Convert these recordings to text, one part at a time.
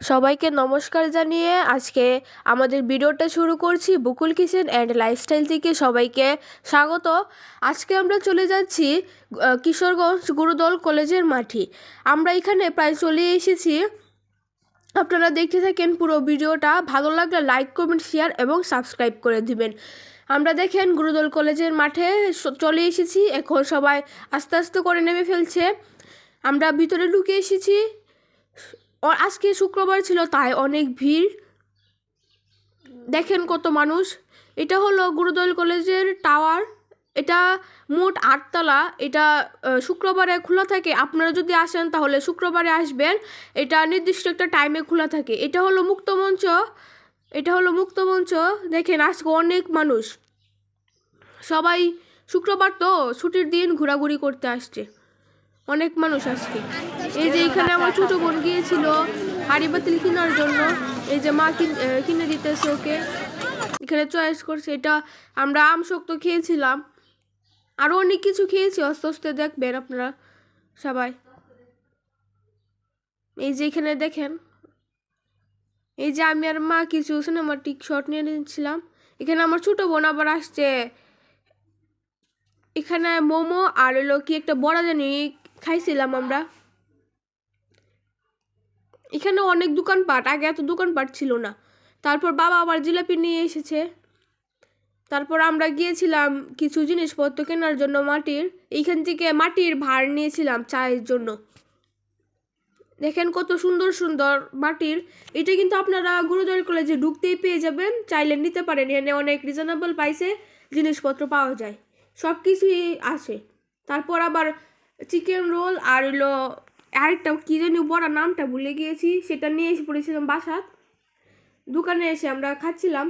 সবাইকে নমস্কার জানিয়ে আজকে আমাদের ভিডিওটা শুরু করছি বকুল কিচেন অ্যান্ড লাইফস্টাইল থেকে। সবাইকে স্বাগত। আজকে আমরা চলে যাচ্ছি কিশোরগঞ্জ গুরুদল কলেজের মাঠে। আমরা এখানে প্রায় চলে এসেছি। আপনারা দেখতে থাকেন পুরো ভিডিওটা। ভালো লাগলে লাইক, কমেন্ট, শেয়ার এবং সাবস্ক্রাইব করে দিবেন। আমরা দেখেন গুরুদল কলেজের মাঠে চলে এসেছি। এখন সবাই আস্তে আস্তে করে নেমে ফেলছে। আমরা ভিতরে ঢুকে এসেছি। আজকে শুক্রবার ছিল, তাই অনেক ভিড়। দেখেন কত মানুষ। এটা হলো গুরুদল কলেজের টাওয়ার। এটা মোট 8তলা। এটা শুক্রবারে খোলা থাকে। আপনারা যদি আসেন তাহলে শুক্রবারে আসবেন। এটা নির্দিষ্ট একটা টাইমে খোলা থাকে। এটা হলো মুক্তমঞ্চ। দেখেন আজকে অনেক মানুষ। সবাই শুক্রবার তো ছুটির দিন ঘোরাঘুরি করতে আসছে। অনেক মানুষ আজকে। এই যে এখানে আমার ছোট বোন গিয়েছিল হাঁড়ি পাতিল কেনার জন্য। এই যে মা কিনে দিতেছে ওকে। এখানে চয়েস করছে। এটা আমরা আম শক্ত খেয়েছিলাম, আরও অনেক কিছু খেয়েছি। আস্তে আস্তে দেখবেন আপনারা সবাই। এই যে এখানে দেখেন, এই যে আমি আর মা কিছু সিনেমাটিক শট নিয়ে নিয়েছিলাম। এখানে আমার ছোট বোন আবার আসছে। এখানে মোমো আর হলো কি একটা বড়া জানি খাইছিলাম আমরা। এখানে অনেক দোকানপাট, আগে এত দোকানপাট ছিল না। তারপর বাবা আবার জিলাপি নিয়ে এসেছে। তারপর আমরা গিয়েছিলাম কিছু জিনিসপত্র কেনার জন্য মাটির। এইখান থেকে মাটির ভাঁড় নিয়েছিলাম চায়ের জন্য। দেখেন কত সুন্দর সুন্দর মাটির। এটা কিন্তু আপনারা গুরুদল কলেজে ঢুকতেই পেয়ে যাবেন, চাইলে নিতে পারেন। এখানে অনেক রিজনেবল প্রাইসে জিনিসপত্র পাওয়া যায়, সব কিছুই আছে। তারপর আবার চিকেন রোল আর হলো আরেকটা কী জানি বড়া, নামটা ভুলে গিয়েছি, সেটা নিয়ে এসে পড়েছিলাম বাসাত। দোকানে এসে আমরা খাচ্ছিলাম।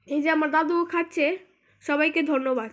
এই যে আমার দাদু খাচ্ছে। সবাইকে ধন্যবাদ।